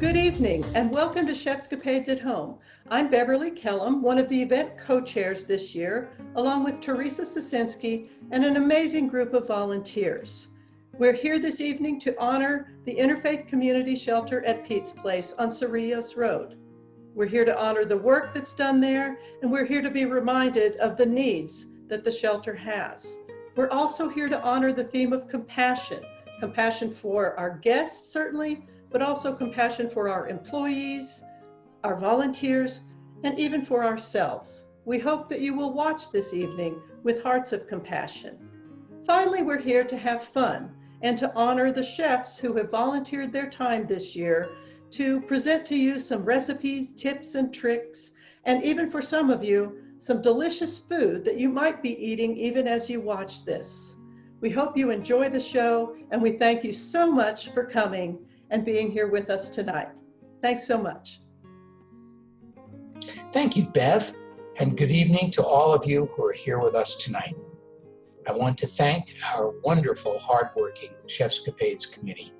Good evening and welcome to Chefscapades at Home. I'm Beverly Kellum, one of the event co-chairs this year, along with Teresa Sosinski and an amazing group of volunteers. We're here this evening to honor the Interfaith Community Shelter at Pete's Place on Cerrillos Road. We're here to honor the work that's done there, and we're here to be reminded of the needs that the shelter has. We're also here to honor the theme of compassion. Compassion for our guests, certainly, but also compassion for our employees, our volunteers, and even for ourselves. We hope that you will watch this evening with hearts of compassion. Finally, we're here to have fun and to honor the chefs who have volunteered their time this year to present to you some recipes, tips, and tricks, and even for some of you, some delicious food that you might be eating even as you watch this. We hope you enjoy the show, and we thank you so much for coming and being here with us tonight. Thanks so much. Thank you, Bev, and good evening to all of you who are here with us tonight. I want to thank our wonderful, hardworking Chefscapades committee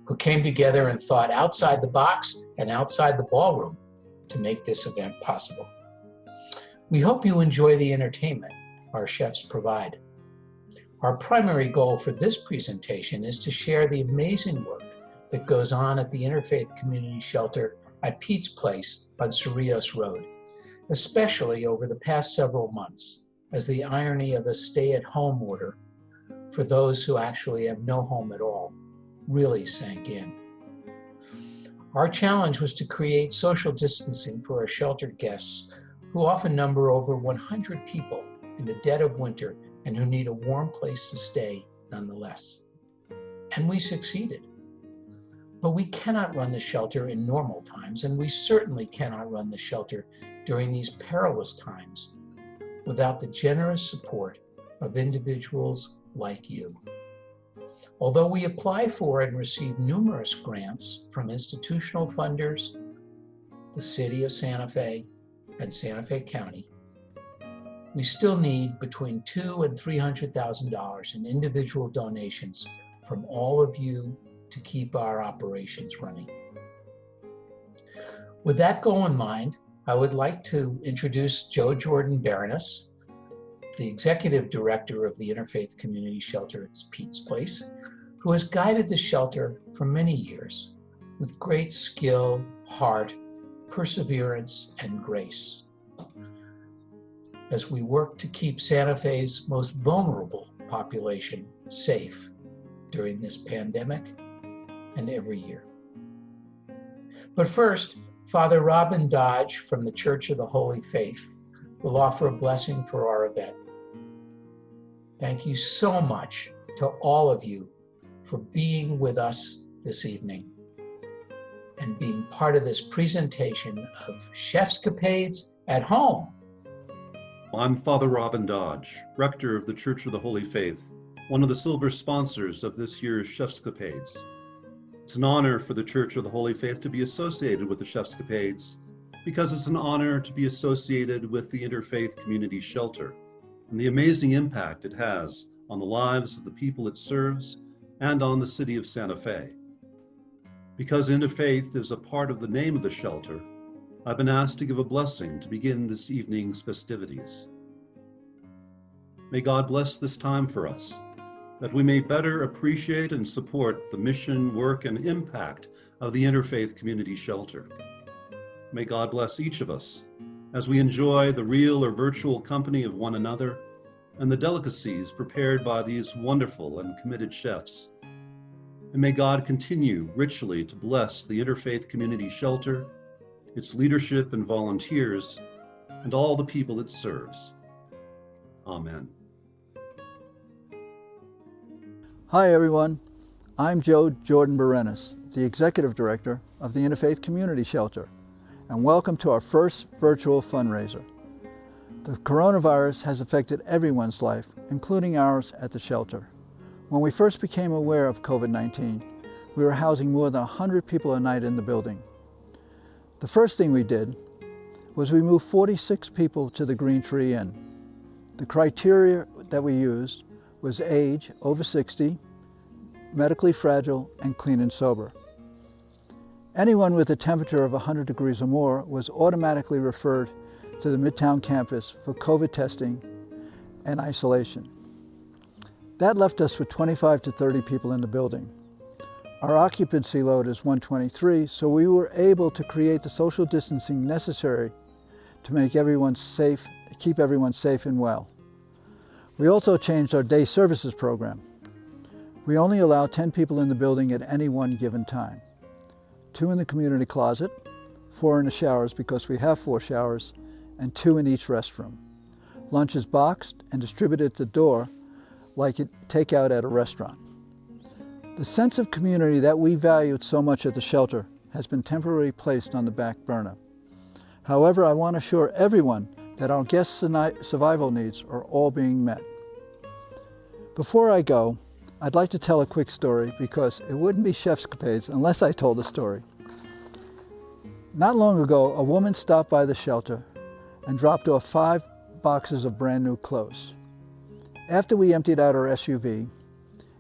who came together and thought outside the box and outside the ballroom to make this event possible. We hope you enjoy the entertainment our chefs provide. Our primary goal for this presentation is to share the amazing work that goes on at the Interfaith Community Shelter at Pete's Place on Cerrillos Road, especially over the past several months, as the irony of a stay-at-home order for those who actually have no home at all really sank in. Our challenge was to create social distancing for our shelter guests, who often number over 100 people in the dead of winter and who need a warm place to stay nonetheless. And we succeeded. But we cannot run the shelter in normal times, and we certainly cannot run the shelter during these perilous times without the generous support of individuals like you. Although we apply for and receive numerous grants from institutional funders, the City of Santa Fe, and Santa Fe County, we still need between $200,000 and $300,000 in individual donations from all of you to keep our operations running. With that goal in mind, I would like to introduce Joe Jordan-Berenis, the Executive Director of the Interfaith Community Shelter at Pete's Place, who has guided the shelter for many years with great skill, heart, perseverance, and grace, as we work to keep Santa Fe's most vulnerable population safe during this pandemic and every year. But first, Father Robin Dodge from the Church of the Holy Faith will offer a blessing for our event. Thank you so much to all of you for being with us this evening and being part of this presentation of Chefscapades at Home. I'm Father Robin Dodge, Rector of the Church of the Holy Faith, one of the silver sponsors of this year's Chefscapades. It's an honor for the Church of the Holy Faith to be associated with the Chefscapades because it's an honor to be associated with the Interfaith Community Shelter and the amazing impact it has on the lives of the people it serves and on the city of Santa Fe. Because Interfaith is a part of the name of the shelter, I've been asked to give a blessing to begin this evening's festivities. May God bless this time for us, that we may better appreciate and support the mission, work, and impact of the Interfaith Community Shelter. May God bless each of us as we enjoy the real or virtual company of one another and the delicacies prepared by these wonderful and committed chefs. And may God continue richly to bless the Interfaith Community Shelter, its leadership and volunteers, and all the people it serves. Amen. Hi everyone, I'm Joe Jordan-Berenis, the Executive Director of the Interfaith Community Shelter, and welcome to our first virtual fundraiser. The coronavirus has affected everyone's life, including ours at the shelter. When we first became aware of COVID-19, we were housing more than 100 people a night in the building. The first thing we did was we moved 46 people to the Green Tree Inn. The criteria that we used was age, over 60, medically fragile, and clean and sober. Anyone with a temperature of 100 degrees or more was automatically referred to the Midtown campus for COVID testing and isolation. That left us with 25 to 30 people in the building. Our occupancy load is 123, so we were able to create the social distancing necessary to make everyone safe, keep everyone safe and well. We also changed our day services program. We only allow 10 people in the building at any one given time. 2 in the community closet, 4 in the showers because we have 4 showers, and 2 in each restroom. Lunch is boxed and distributed at the door like you take out at a restaurant. The sense of community that we valued so much at the shelter has been temporarily placed on the back burner. However, I want to assure everyone that our guests' survival needs are all being met. Before I go, I'd like to tell a quick story because it wouldn't be Chefscapades unless I told a story. Not long ago, a woman stopped by the shelter and dropped off 5 boxes of brand new clothes. After we emptied out our SUV,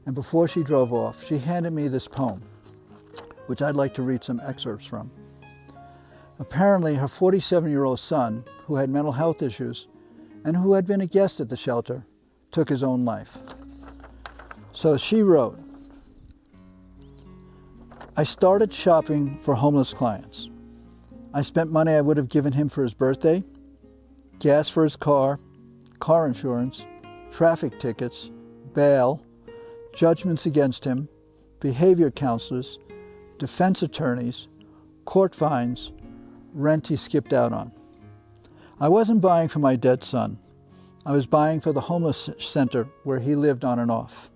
and before she drove off, she handed me this poem, which I'd like to read some excerpts from. Apparently, her 47-year-old son, who had mental health issues and who had been a guest at the shelter, took his own life. So she wrote, I started shopping for homeless clients. I spent money I would have given him for his birthday, gas for his car insurance, traffic tickets, bail, judgments against him, behavior counselors, defense attorneys, court fines, rent he skipped out on. I wasn't buying for my dead son. I was buying for the homeless center where he lived on and off.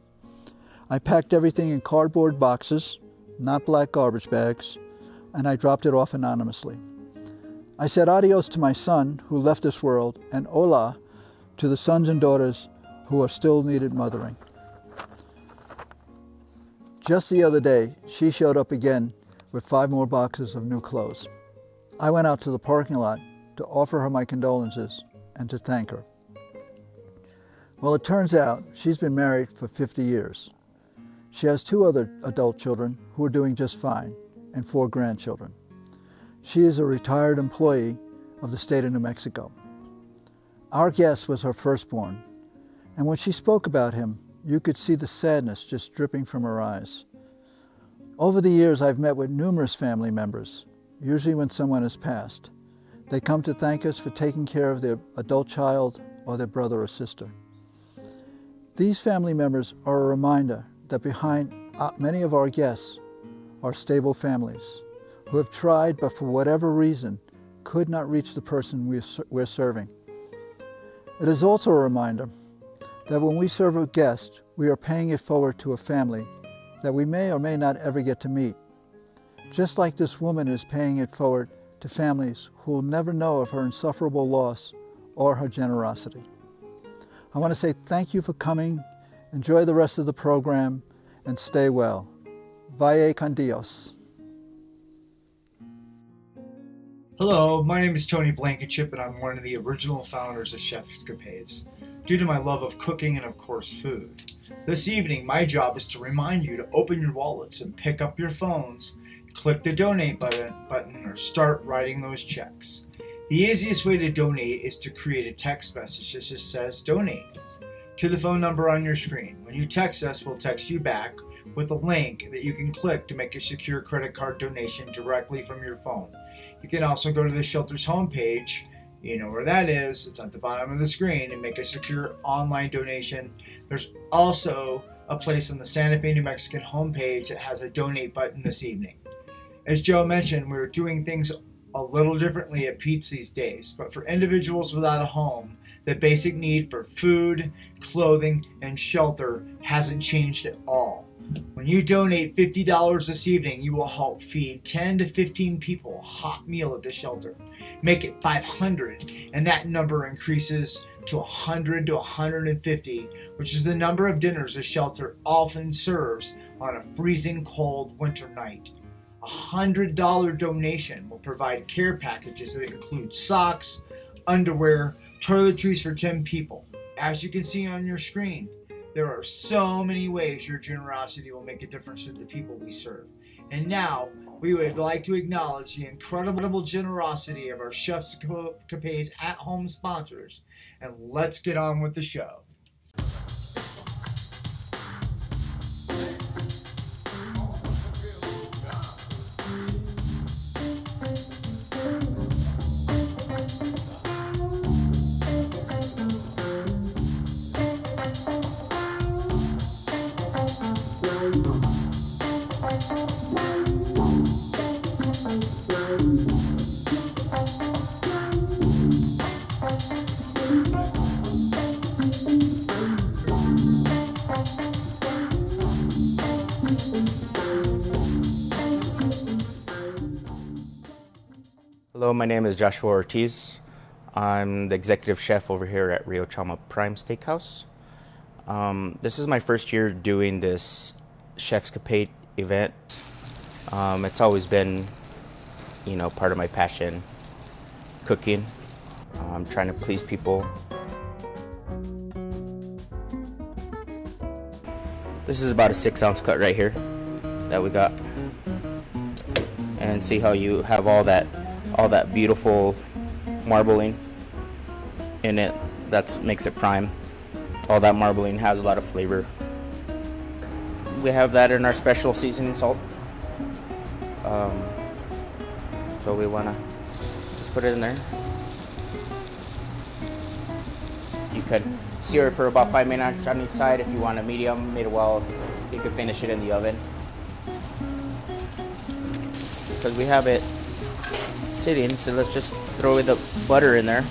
I packed everything in cardboard boxes, not black garbage bags, and I dropped it off anonymously. I said adios to my son who left this world and hola to the sons and daughters who are still needed mothering. Just the other day, she showed up again with 5 more boxes of new clothes. I went out to the parking lot to offer her my condolences and to thank her. Well, it turns out she's been married for 50 years. She has 2 other adult children who are doing just fine and 4 grandchildren. She is a retired employee of the state of New Mexico. Our guest was her firstborn, and when she spoke about him, you could see the sadness just dripping from her eyes. Over the years, I've met with numerous family members, usually when someone has passed. They come to thank us for taking care of their adult child or their brother or sister. These family members are a reminder that behind many of our guests are stable families who have tried but for whatever reason could not reach the person we're serving. It is also a reminder that when we serve a guest, we are paying it forward to a family that we may or may not ever get to meet. Just like this woman is paying it forward to families who will never know of her insufferable loss or her generosity. I want to say thank you for coming. Enjoy the rest of the program and stay well. Vaye con Dios. Hello, my name is Tony Blankenship and I'm one of the original founders of Chefscapades. Due to my love of cooking and of course food. This evening, my job is to remind you to open your wallets and pick up your phones, click the donate button or start writing those checks. The easiest way to donate is to create a text message that just says donate to the phone number on your screen. When you text us, we'll text you back with a link that you can click to make a secure credit card donation directly from your phone. You can also go to the shelter's homepage. You know where that is. It's at the bottom of the screen, and make a secure online donation. There's also a place on the Santa Fe, New Mexican homepage that has a donate button this evening. As Joe mentioned, we're doing things a little differently at Pete's these days, but for individuals without a home, the basic need for food, clothing, and shelter hasn't changed at all. When you donate $50 this evening, you will help feed 10 to 15 people a hot meal at the shelter. Make it 500, and that number increases to 100 to 150, which is the number of dinners the shelter often serves on a freezing cold winter night. A $100 donation will provide care packages that include socks, underwear, toiletries for 10 people. As you can see on your screen, there are so many ways your generosity will make a difference to the people we serve. And now, we would like to acknowledge the incredible generosity of our Chefscapades at-home sponsors, and let's get on with the show. Hello, my name is Joshua Ortiz. I'm the executive chef over here at Rio Chama Prime Steakhouse. This is my first year doing this Chefscapade event. It's always been, part of my passion, cooking. I'm trying to please people. This is about a 6-ounce cut right here that we got. And see how you have all that beautiful marbling in it. That makes it prime. All that marbling has a lot of flavor. We have that in our special seasoning salt. So we want to just put it in there. You could sear it for about 5 minutes on each side. If you want a medium, made well, you could finish it in the oven. Because we have it sitting, so let's just throw the butter in there,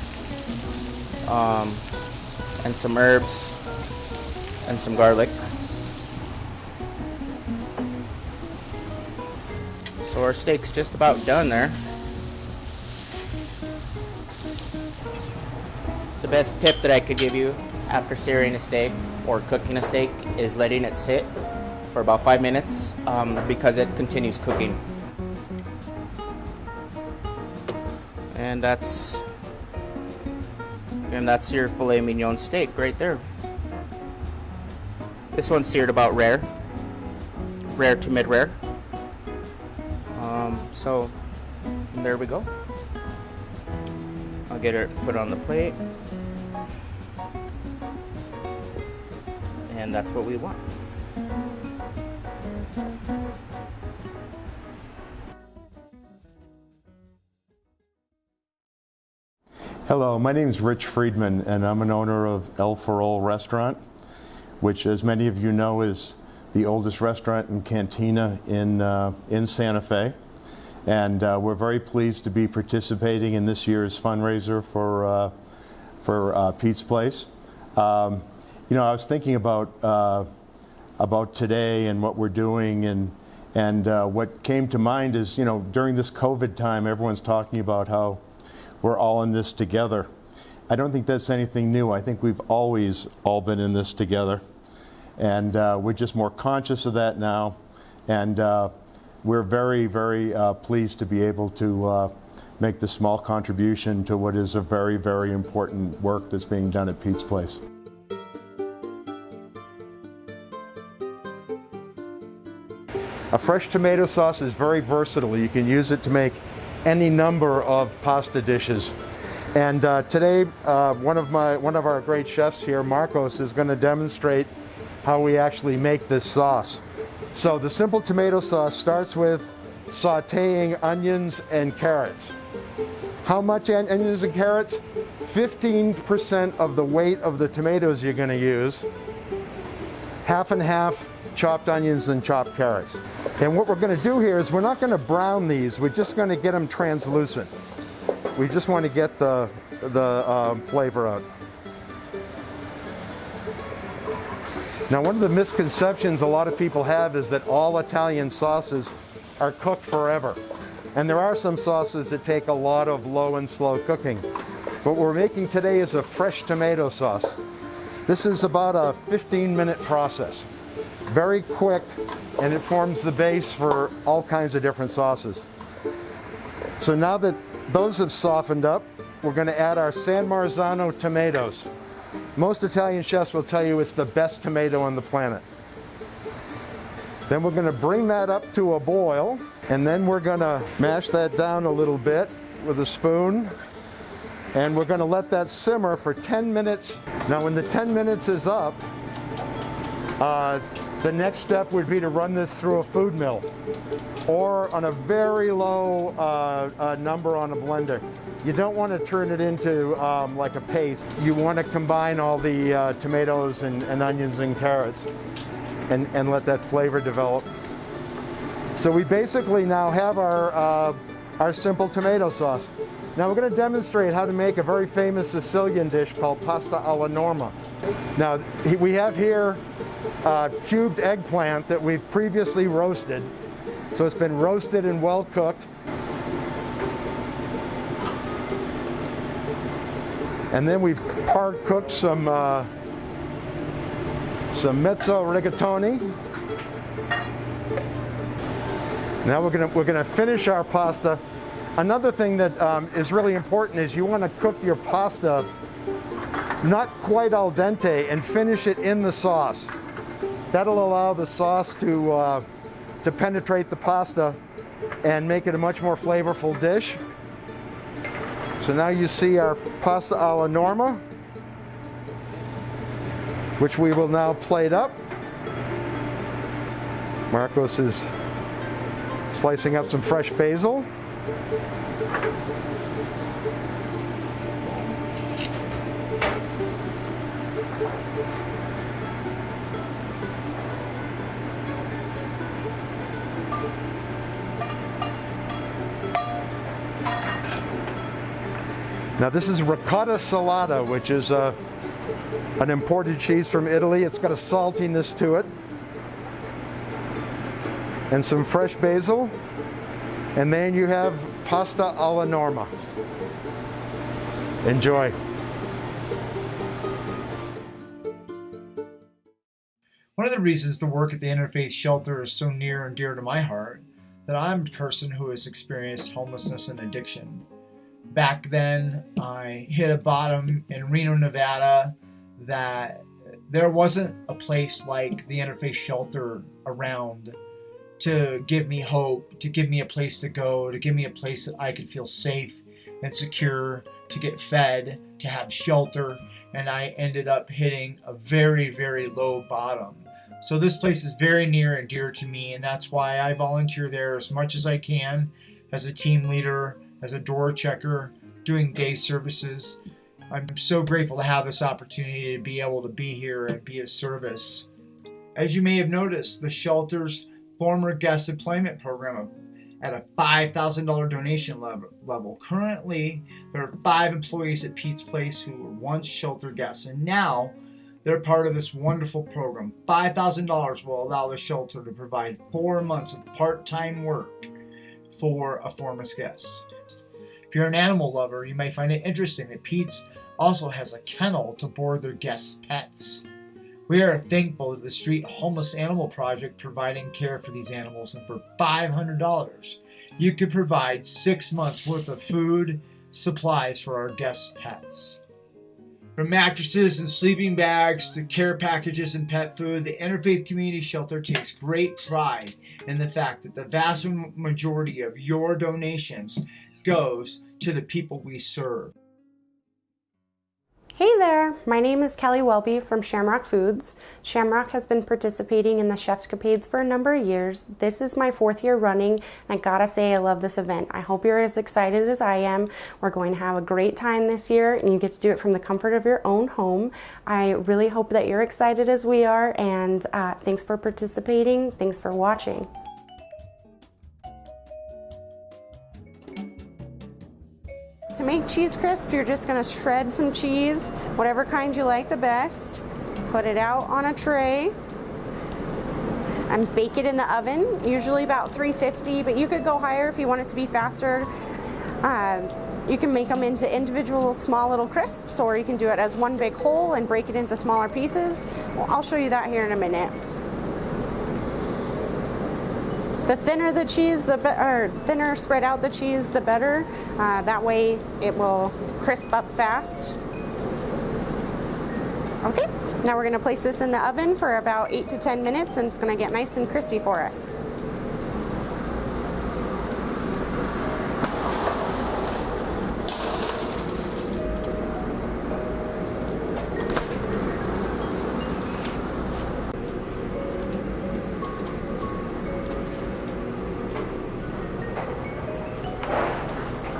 and some herbs and some garlic. So our steak's just about done there. The best tip that I could give you after searing a steak or cooking a steak is letting it sit for about 5 minutes, because it continues cooking. And that's your filet mignon steak right there. This one's seared about rare to mid-rare. So there we go. I'll get it put on the plate. And that's what we want. Hello, my name is Rich Friedman, and I'm an owner of El Farol restaurant, which, as many of you know, is the oldest restaurant and cantina in Santa Fe. And we're very pleased to be participating in this year's fundraiser for Pete's Place. I was thinking about today and what we're doing, and what came to mind is, during this COVID time, everyone's talking about how we're all in this together. I don't think that's anything new. I think we've always all been in this together. And we're just more conscious of that now. And we're very, very pleased to be able to make this small contribution to what is a very, very important work that's being done at Pete's Place. A fresh tomato sauce is very versatile. You can use it to make any number of pasta dishes. And today, one of our great chefs here, Marcos, is going to demonstrate how we actually make this sauce. So the simple tomato sauce starts with sauteing onions and carrots. How much onions and carrots? 15% of the weight of the tomatoes you're going to use. Half and half chopped onions and chopped carrots. And what we're going to do here is we're not going to brown these, we're just going to get them translucent. We just want to get the flavor out. Now, one of the misconceptions a lot of people have is that all Italian sauces are cooked forever. And there are some sauces that take a lot of low and slow cooking. What we're making today is a fresh tomato sauce. This is about a 15-minute process. Very quick, and it forms the base for all kinds of different sauces. So now that those have softened up, we're going to add our San Marzano tomatoes. Most Italian chefs will tell you it's the best tomato on the planet. Then we're going to bring that up to a boil. And then we're gonna mash that down a little bit with a spoon. And we're gonna let that simmer for 10 minutes. Now when the 10 minutes is up, the next step would be to run this through a food mill or on a very low number on a blender. You don't want to turn it into like a paste. You want to combine all the tomatoes and onions and carrots and let that flavor develop. So we basically now have our simple tomato sauce. Now we're going to demonstrate how to make a very famous Sicilian dish called pasta alla norma. Now we have here cubed eggplant that we've previously roasted. So it's been roasted and well cooked. And then we've part cooked some mezzo rigatoni. Now we're gonna finish our pasta. Another thing that is really important is you want to cook your pasta not quite al dente and finish it in the sauce. That'll allow the sauce to penetrate the pasta and make it a much more flavorful dish. So now you see our pasta alla norma, which we will now plate up. Marcos is slicing up some fresh basil. Now this is ricotta salata, which is an imported cheese from Italy. It's got a saltiness to it. And some fresh basil. And then you have pasta alla norma. Enjoy. One of the reasons the work at the Interfaith Shelter is so near and dear to my heart, that I'm a person who has experienced homelessness and addiction. Back then, I hit a bottom in Reno, Nevada, that there wasn't a place like the Interfaith Shelter around to give me hope, to give me a place to go, to give me a place that I could feel safe and secure, to get fed, to have shelter, and I ended up hitting a very, very low bottom. So this place is very near and dear to me, and that's why I volunteer there as much as I can as a team leader, as a door checker, doing day services. I'm so grateful to have this opportunity to be able to be here and be of service. As you may have noticed, the shelter's former guest employment program at a $5,000 donation level. Currently, there are 5 employees at Pete's Place who were once shelter guests, and now they're part of this wonderful program. $5,000 will allow the shelter to provide 4 months of part-time work for a former guest. If you're an animal lover, you may find it interesting that Pete's also has a kennel to board their guests' pets. We are thankful to the Street Homeless Animal Project providing care for these animals, and for $500, you could provide 6 months worth of food, supplies for our guests' pets. From mattresses and sleeping bags to care packages and pet food, the Interfaith Community Shelter takes great pride in the fact that the vast majority of your donations goes to the people we serve. Hey there, my name is Kelly Welby from Shamrock Foods. Shamrock has been participating in the Chefscapades for a number of years. This is my 4th year running, and I gotta say I love this event. I hope you're as excited as I am. We're going to have a great time this year, and you get to do it from the comfort of your own home. I really hope that you're excited as we are, and thanks for participating. Thanks for watching. To make cheese crisp, you're just going to shred some cheese, whatever kind you like the best, put it out on a tray, and bake it in the oven, usually about 350, but you could go higher if you want it to be faster. You can make them into individual small little crisps, or you can do it as one big whole and break it into smaller pieces. Well, I'll show you that here in a minute. The thinner the cheese, thinner spread out the cheese, the better. That way it will crisp up fast. Okay, now we're gonna place this in the oven for about 8 to 10 minutes, and it's gonna get nice and crispy for us.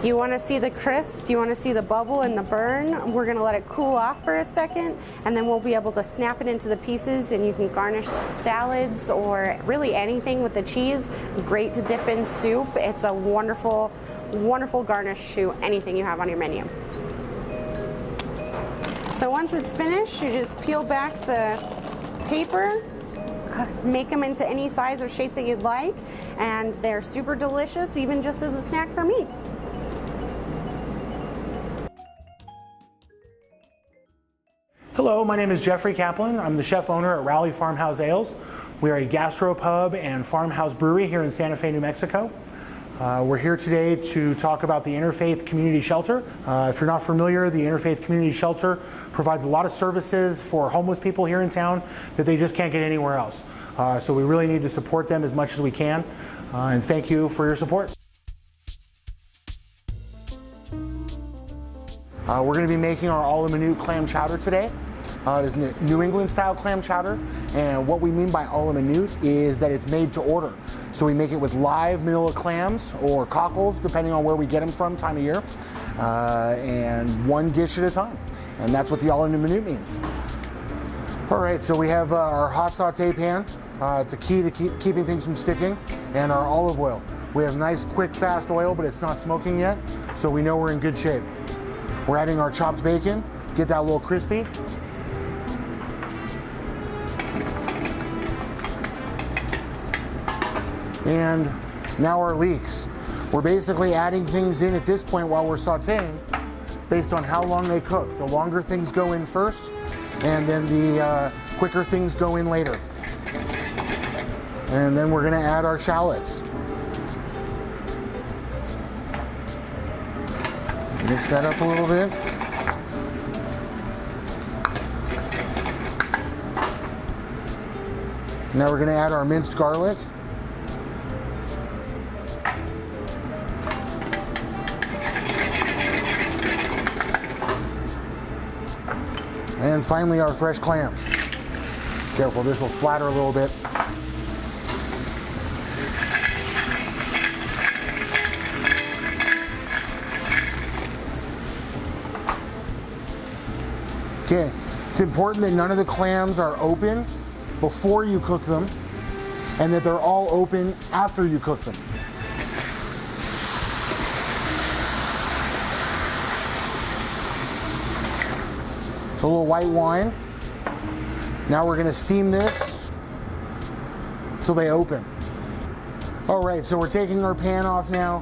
You want to see the crisp, you want to see the bubble and the burn. We're going to let it cool off for a second, and then we'll be able to snap it into the pieces, and you can garnish salads or really anything with the cheese. Great to dip in soup. It's a wonderful, wonderful garnish to anything you have on your menu. So once it's finished, you just peel back the paper, make them into any size or shape that you'd like, and they're super delicious, even just as a snack for me. Hello, my name is Jeffrey Kaplan. I'm the chef owner at Rowley Farmhouse Ales. We are a gastropub and farmhouse brewery here in Santa Fe, New Mexico. We're here today to talk about the Interfaith Community Shelter. If you're not familiar, the Interfaith Community Shelter provides a lot of services for homeless people here in town that they just can't get anywhere else. So we really need to support them as much as we can, and thank you for your support. We're going to be making our a la minute clam chowder today. It is New England style clam chowder, and what we mean by a la minute is that it's made to order. So we make it with live manila clams or cockles, depending on where we get them from, time of year, and one dish at a time. And that's what the a la minute means. All right, so we have our hot saute pan. It's a key to keeping things from sticking, and our olive oil. We have nice, quick, fast oil, but it's not smoking yet, so we know we're in good shape. We're adding our chopped bacon, get that a little crispy. And now our leeks. We're basically adding things in at this point while we're sauteing based on how long they cook. The longer things go in first, and then the quicker things go in later. And then we're gonna add our shallots. Mix that up a little bit. Now we're gonna add our minced garlic. And finally, our fresh clams. Careful, this will splatter a little bit. Okay, it's important that none of the clams are open before you cook them, and that they're all open after you cook them. A little white wine. Now we're gonna steam this till they open. All right, so we're taking our pan off now.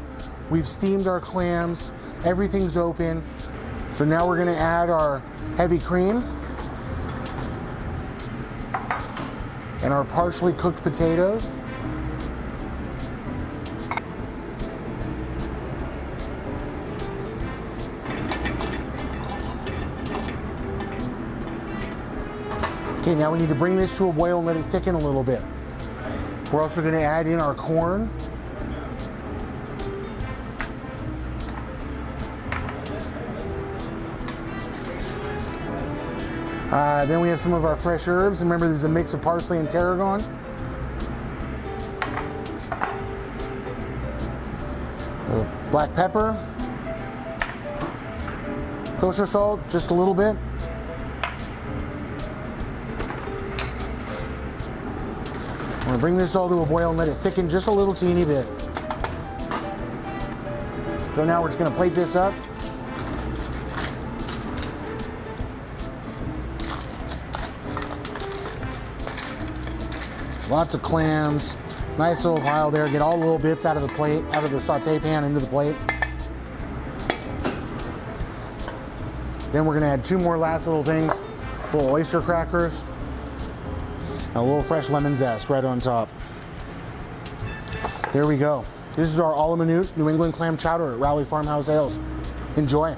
We've steamed our clams. Everything's open. So now we're gonna add our heavy cream and our partially cooked potatoes. Okay, now we need to bring this to a boil and let it thicken a little bit. We're also going to add in our corn. Then we have some of our fresh herbs. Remember, there's a mix of parsley and tarragon. Black pepper. Kosher salt, just a little bit. I'm gonna bring this all to a boil and let it thicken just a little teeny bit. So now we're just gonna plate this up. Lots of clams, nice little pile there. Get all the little bits out of the plate, out of the saute pan into the plate. Then we're gonna add two more last little things, little oyster crackers, and a little fresh lemon zest right on top. There we go. This is our a la minute New England clam chowder at Rowley Farmhouse Ales. Enjoy.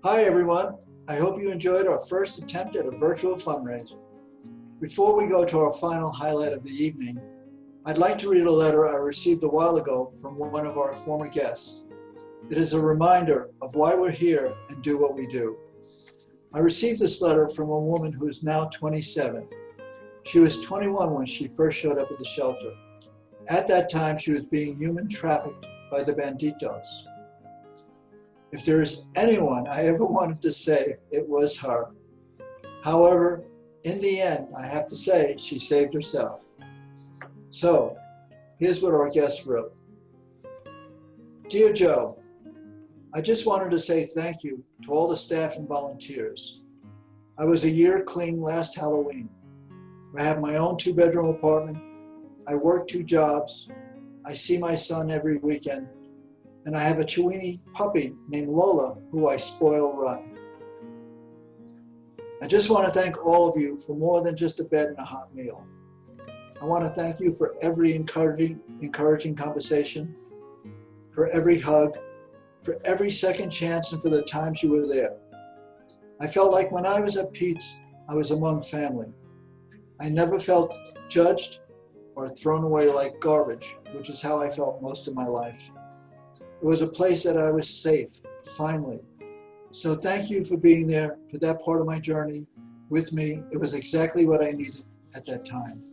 Hi everyone. I hope you enjoyed our first attempt at a virtual fundraiser. Before we go to our final highlight of the evening, I'd like to read a letter I received a while ago from one of our former guests. It is a reminder of why we're here and do what we do. I received this letter from a woman who is now 27. She was 21 when she first showed up at the shelter. At that time, she was being human trafficked by the banditos. If there is anyone I ever wanted to save, it was her. However, in the end, I have to say, she saved herself. So, here's what our guest wrote. Dear Joe, I just wanted to say thank you to all the staff and volunteers. I was a year clean last Halloween. I have my own 2-bedroom apartment. I work 2 jobs. I see my son every weekend. And I have a Chiweenie puppy named Lola, who I spoil rotten. I just want to thank all of you for more than just a bed and a hot meal. I want to thank you for every encouraging conversation, for every hug, for every second chance, and for the times you were there. I felt like when I was at Pete's, I was among family. I never felt judged or thrown away like garbage, which is how I felt most of my life. It was a place that I was safe, finally. So thank you for being there for that part of my journey with me. It was exactly what I needed at that time.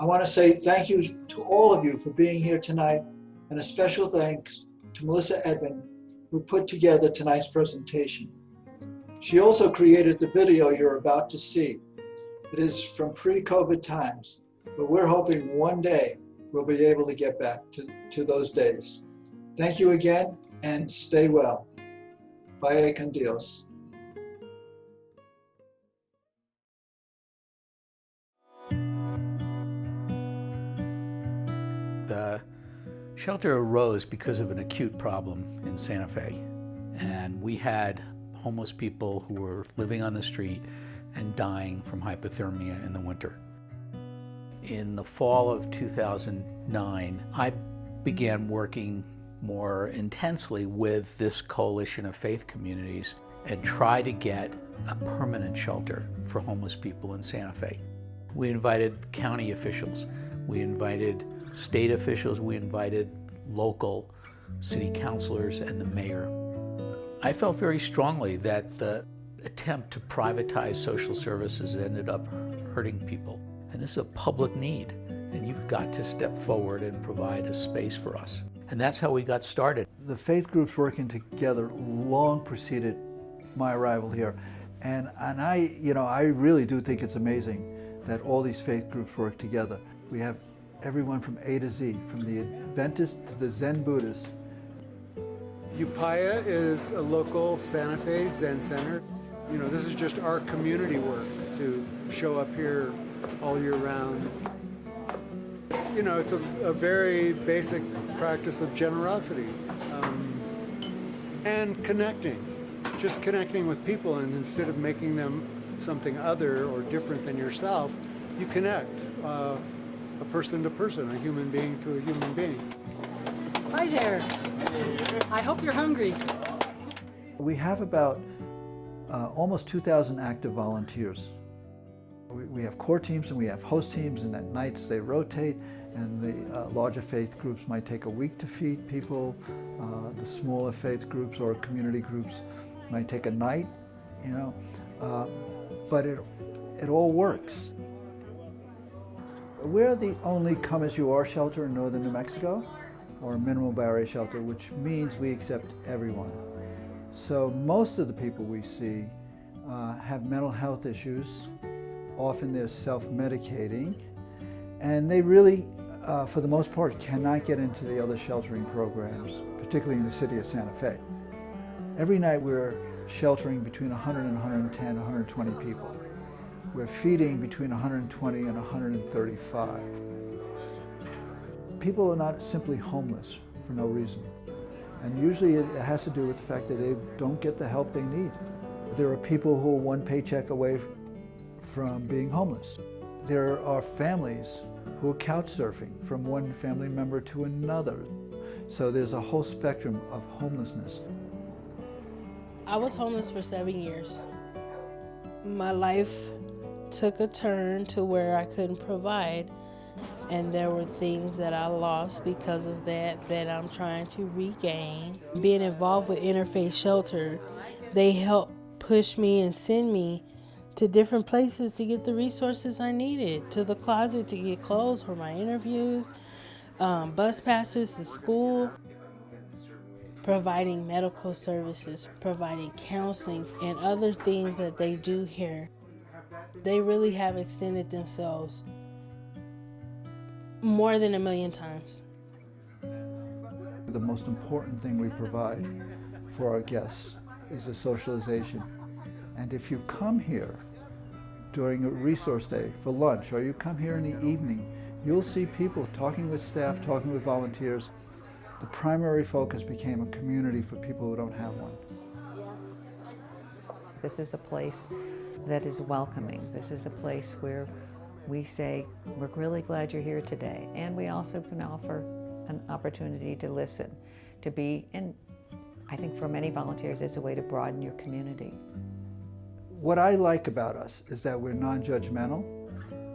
I want to say thank you to all of you for being here tonight, and a special thanks to Melissa Edmon, who put together tonight's presentation. She also created the video you're about to see. It is from pre-COVID times, but we're hoping one day we'll be able to get back to those days. Thank you again, and stay well. Vaya con Dios. The shelter arose because of an acute problem in Santa Fe. And we had homeless people who were living on the street and dying from hypothermia in the winter. In the fall of 2009, I began working more intensely with this coalition of faith communities and try to get a permanent shelter for homeless people in Santa Fe. We invited county officials, we invited state officials, we invited local city councilors and the mayor. I felt very strongly that the attempt to privatize social services ended up hurting people. And this is a public need, and you've got to step forward and provide a space for us. And that's how we got started. The faith groups working together long preceded my arrival here. And I really do think it's amazing that all these faith groups work together. We have everyone from A to Z, from the Adventists to the Zen Buddhists. Upaya is a local Santa Fe Zen center. You know, this is just our community work to show up here all year round. It's, you know, it's a very basic practice of generosity and connecting, just connecting with people, and instead of making them something other or different than yourself, you connect a person to person, a human being to a human being. Hi there. I hope you're hungry. We have about almost 2,000 active volunteers. We have core teams and we have host teams, and at nights they rotate, and the larger faith groups might take a week to feed people. The smaller faith groups or community groups might take a night, you know, but it all works. We're the only come-as-you-are shelter in northern New Mexico, or a minimal barrier shelter, which means we accept everyone. So most of the people we see have mental health issues. Often they're self-medicating, and they really, for the most part, cannot get into the other sheltering programs, particularly in the city of Santa Fe. Every night we're sheltering between 100 and 110, 120 people. We're feeding between 120 and 135. People are not simply homeless for no reason. And usually it has to do with the fact that they don't get the help they need. There are people who are one paycheck away from being homeless. There are families who are couch surfing from one family member to another. So there's a whole spectrum of homelessness. I was homeless for 7 years. My life took a turn to where I couldn't provide, and there were things that I lost because of that I'm trying to regain. Being involved with Interfaith Shelter, they help push me and send me to different places to get the resources I needed, to the closet to get clothes for my interviews, bus passes to school, providing medical services, providing counseling, and other things that they do here. They really have extended themselves more than 1,000,000 times. The most important thing we provide for our guests is a socialization. And if you come here during a resource day for lunch, or you come here in the evening, you'll see people talking with staff, talking with volunteers. The primary focus became a community for people who don't have one. This is a place that is welcoming. This is a place where we say, we're really glad you're here today. And we also can offer an opportunity to listen, to be, and I think for many volunteers, it's a way to broaden your community. What I like about us is that we're non-judgmental.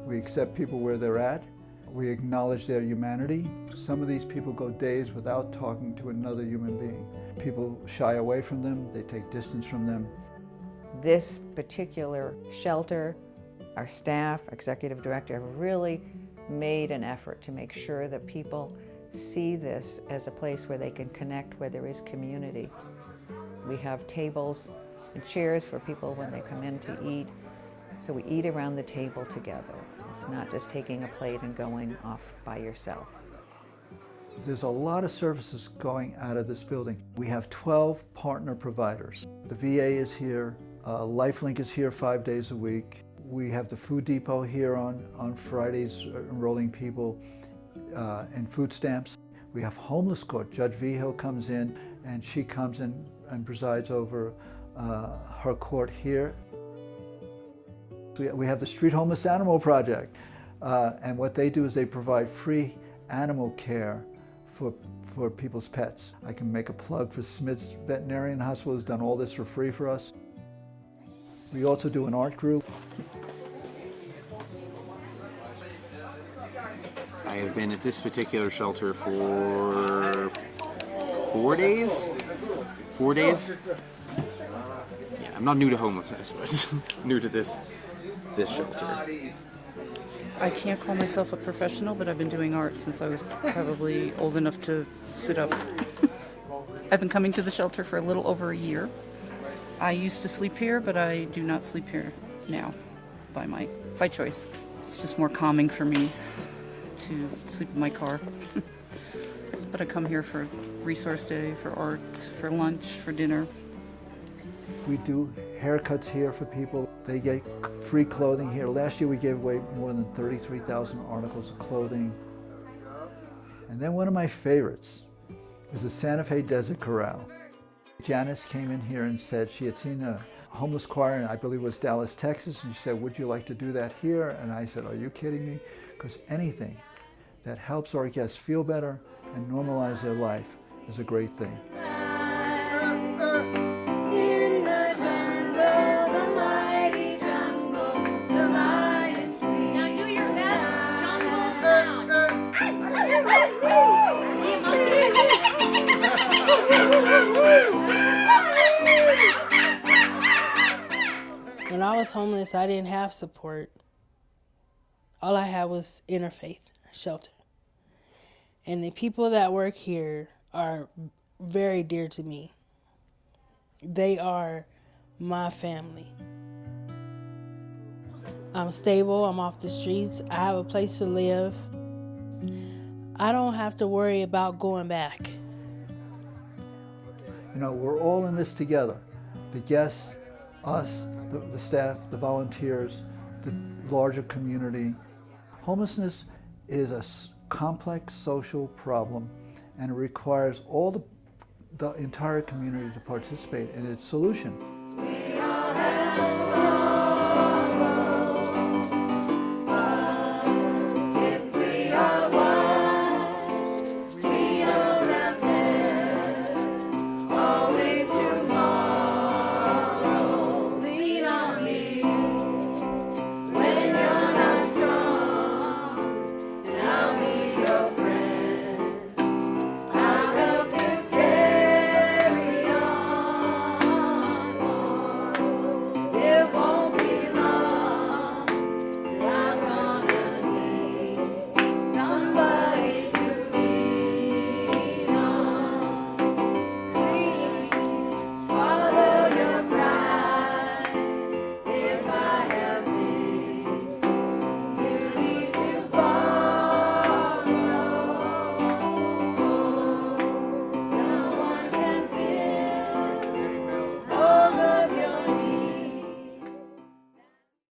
We accept people where they're at. We acknowledge their humanity. Some of these people go days without talking to another human being. People shy away from them, they take distance from them. This particular shelter, our staff, executive director, have really made an effort to make sure that people see this as a place where they can connect, where there is community. We have tables and chairs for people when they come in to eat, so we eat around the table together. It's not just taking a plate and going off by yourself. There's a lot of services going out of this building. We have 12 partner providers. The VA is here, LifeLink is here 5 days a week. We have the Food Depot here on Fridays enrolling people in food stamps. We have Homeless Court. Judge Vigil comes in and she comes in and presides over her court here. We have the Street Homeless Animal Project, and what they do is they provide free animal care for people's pets. I can make a plug for Smith's Veterinarian Hospital, who's done all this for free for us. We also do an art group. I have been at this particular shelter for 4 days. 4 days? Yeah, I'm not new to homelessness, but new to this shelter. I can't call myself a professional, but I've been doing art since I was probably old enough to sit up. I've been coming to the shelter for a little over a year. I used to sleep here, but I do not sleep here now by choice. It's just more calming for me to sleep in my car. But I come here for resource day, for art, for lunch, for dinner. We do haircuts here for people. They get free clothing here. Last year we gave away more than 33,000 articles of clothing. And then one of my favorites was the Santa Fe Desert Corral. Janice came in here and said she had seen a homeless choir in, I believe it was Dallas, Texas, and she said, would you like to do that here? And I said, are you kidding me? Because anything that helps our guests feel better and normalize their life is a great thing. When I was homeless, I didn't have support. All I had was Interfaith Shelter. And the people that work here are very dear to me. They are my family. I'm stable, I'm off the streets, I have a place to live. I don't have to worry about going back. You know, we're all in this together. The guests, us, the staff, the volunteers, the larger community. Homelessness is a complex social problem, and it requires all the entire community to participate in its solution.